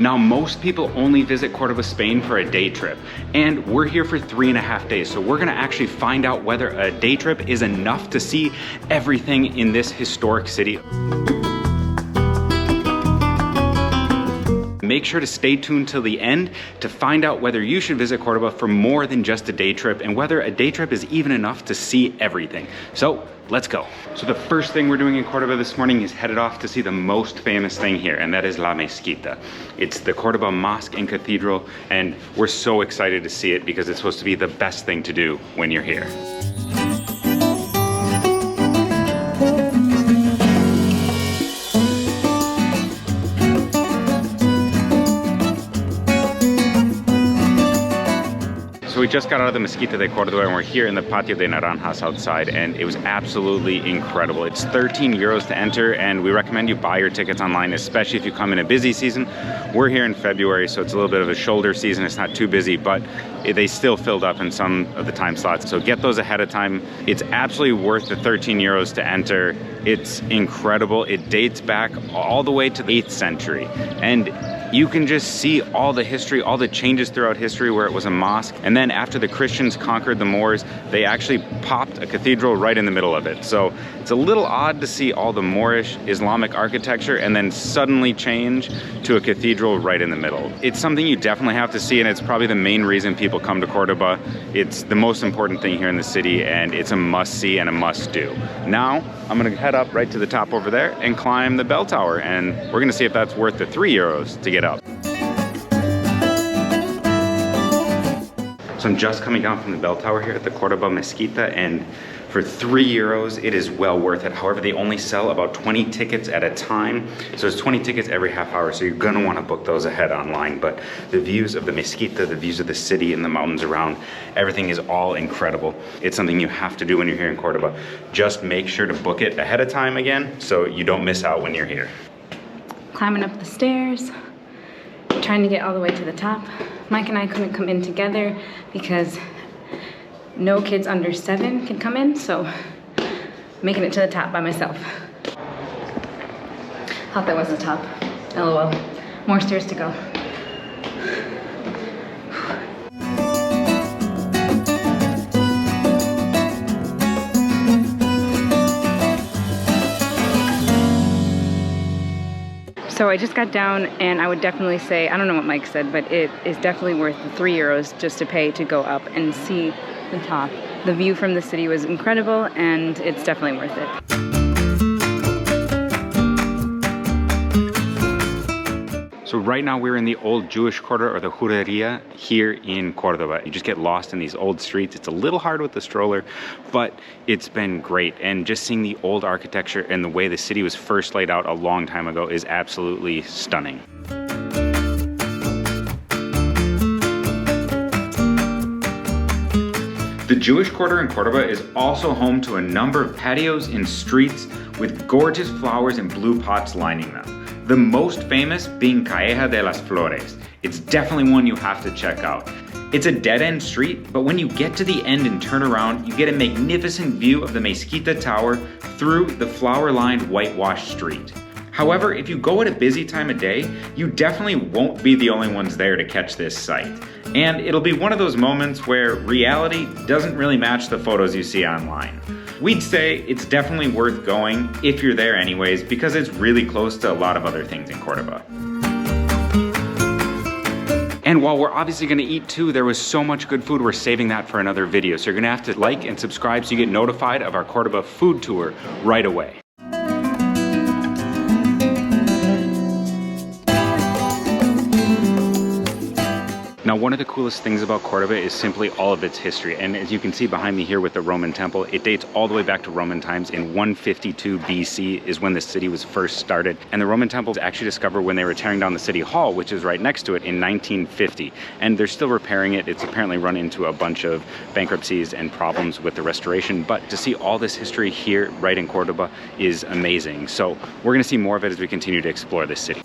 Now, most people only visit Cordoba, Spain for a day trip, and we're here for 3.5 days. So we're gonna actually find out whether a day trip is enough to see everything in this historic city. Make sure to stay tuned till the end to find out whether you should visit Cordoba for more than just a day trip and whether a day trip is even enough to see everything. So let's go. So the first thing we're doing in Cordoba this morning is headed off to see the most famous thing here, and that is La Mezquita. It's the Cordoba Mosque and Cathedral, and we're so excited to see it because it's supposed to be the best thing to do when you're here. We just got out of the Mezquita de Cordoba and we're here in the Patio de Naranjas outside, and it was absolutely incredible. It's 13 euros to enter, and we recommend you buy your tickets online, especially if you come in a busy season. We're here in February, so it's a little bit of a shoulder season. It's not too busy, but they still filled up in some of the time slots. So get those ahead of time. It's absolutely worth the 13 euros to enter. It's incredible. It dates back all the way to the 8th century. And you can just see all the history, all the changes throughout history where it was a mosque. And then after the Christians conquered the Moors, they actually popped a cathedral right in the middle of it. So it's a little odd to see all the Moorish Islamic architecture and then suddenly change to a cathedral right in the middle. It's something you definitely have to see, and it's probably the main reason people come to Cordoba. It's the most important thing here in the city, and it's a must-see and a must-do. Now, I'm gonna head up right to the top over there and climb the bell tower, and we're gonna see if that's worth the 3 euros to get up. So I'm just coming down from the bell tower here at the Cordoba Mezquita, and for 3 euros, it is well worth it. However, they only sell about 20 tickets at a time. So it's 20 tickets every half hour, so you're gonna wanna book those ahead online. But the views of the Mezquita, the views of the city and the mountains around, everything is all incredible. It's something you have to do when you're here in Cordoba. Just make sure to book it ahead of time again, so you don't miss out when you're here. Climbing up the stairs, trying to get all the way to the top. Mike and I couldn't come in together because no kids under 7 can come in, so making it to the top by myself. Thought that was the top. LOL. More stairs to go. So I just got down, and I would definitely say, I don't know what Mike said, but it is definitely worth the 3 euros just to pay to go up and see the top. The view from the city was incredible, and it's definitely worth it. So right now we're in the old Jewish quarter, or the Juderia, here in Cordoba. You just get lost in these old streets. It's a little hard with the stroller, but it's been great. And just seeing the old architecture and the way the city was first laid out a long time ago is absolutely stunning. The Jewish quarter in Cordoba is also home to a number of patios and streets with gorgeous flowers and blue pots lining them. The most famous being Calleja de las Flores. It's definitely one you have to check out. It's a dead-end street, but when you get to the end and turn around, you get a magnificent view of the Mezquita Tower through the flower-lined whitewashed street. However, if you go at a busy time of day, you definitely won't be the only ones there to catch this sight. And it'll be one of those moments where reality doesn't really match the photos you see online. We'd say it's definitely worth going if you're there anyways, because it's really close to a lot of other things in Cordoba. And while we're obviously gonna eat too, there was so much good food, we're saving that for another video. So you're gonna have to like and subscribe so you get notified of our Cordoba food tour right away. Now, one of the coolest things about Cordoba is simply all of its history. And as you can see behind me here with the Roman temple, it dates all the way back to Roman times. In 152 BC is when the city was first started. And the Roman temple was actually discovered when they were tearing down the city hall, which is right next to it, in 1950. And they're still repairing it. It's apparently run into a bunch of bankruptcies and problems with the restoration. But to see all this history here right in Cordoba is amazing. So we're gonna see more of it as we continue to explore this city.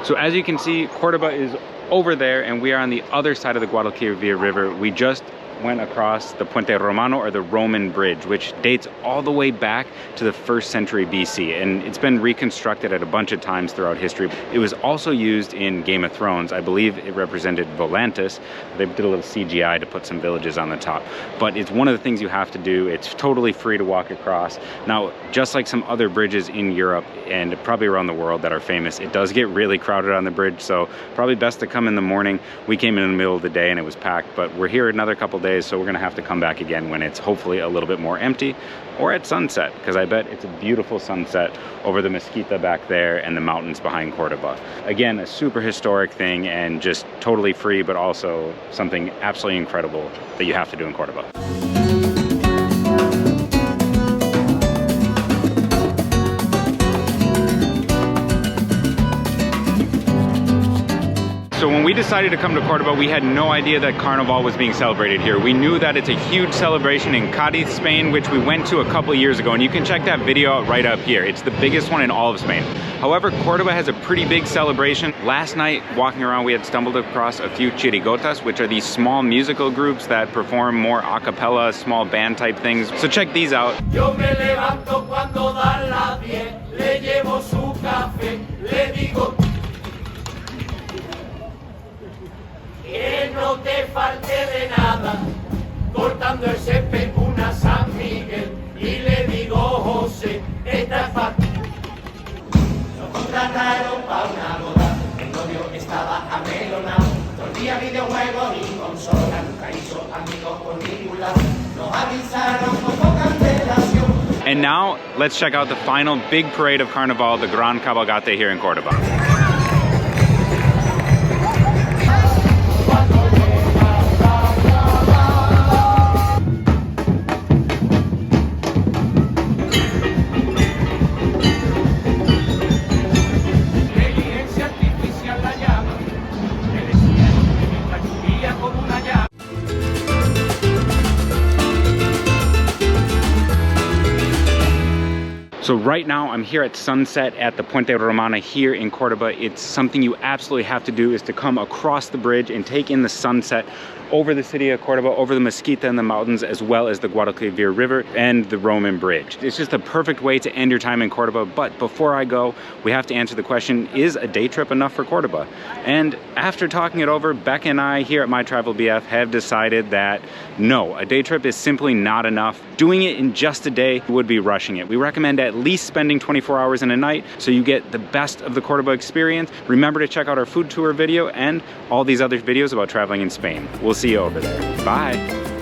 So as you can see, Cordoba is over there and we are on the other side of the Guadalquivir River. We just went across the Puente Romano, or the Roman Bridge, which dates all the way back to the 1st century BC, and it's been reconstructed at a bunch of times throughout history. It was also used in Game of Thrones. I believe it represented Volantis. They did a little CGI to put some villages on the top, but it's one of the things you have to do. It's totally free to walk across. Now, just like some other bridges in Europe and probably around the world that are famous, it does get really crowded on the bridge, so probably best to come in the morning. We came in the middle of the day and it was packed, but we're here another couple days, so we're gonna have to come back again when it's hopefully a little bit more empty, or at sunset, because I bet it's a beautiful sunset over the Mezquita back there and the mountains behind Cordoba. Again, a super historic thing and just totally free, but also something absolutely incredible that you have to do in Cordoba. So when we decided to come to Cordoba, we had no idea that Carnival was being celebrated here. We knew that it's a huge celebration in Cadiz, Spain, which we went to a couple years ago, and you can check that video out right up here. It's the biggest one in all of Spain. However, Cordoba has a pretty big celebration. Last night, walking around, we had stumbled across a few chirigotas, which are these small musical groups that perform more a cappella, small band type things. So check these out. Yo me levanto cuando da las 10, le llevo su café, le digo que no te falte de nada, cortando el césped una San Miguel, y le digo, José, esta es para ti. Lo contrataron para una boda, el novio estaba amelonado, todo el día videojuegos y consola, nunca hizo amigos por ningún lado, nos avisaron con poca antelación. And now, let's check out the final big parade of Carnival, the Gran Cabalgate here in Cordoba. So right now I'm here at sunset at the Puente Romana here in Cordoba. It's something you absolutely have to do, is to come across the bridge and take in the sunset over the city of Cordoba, over the Mezquita and the mountains, as well as the Guadalquivir River and the Roman Bridge. It's just a perfect way to end your time in Cordoba. But before I go, we have to answer the question, is a day trip enough for Cordoba? And after talking it over, Becca and I here at My Travel BF have decided that no, a day trip is simply not enough. Doing it in just a day would be rushing it. We recommend at least spending 24 hours in a night so you get the best of the Cordoba experience. Remember to check out our food tour video and all these other videos about traveling in Spain. We'll see you over there. Bye.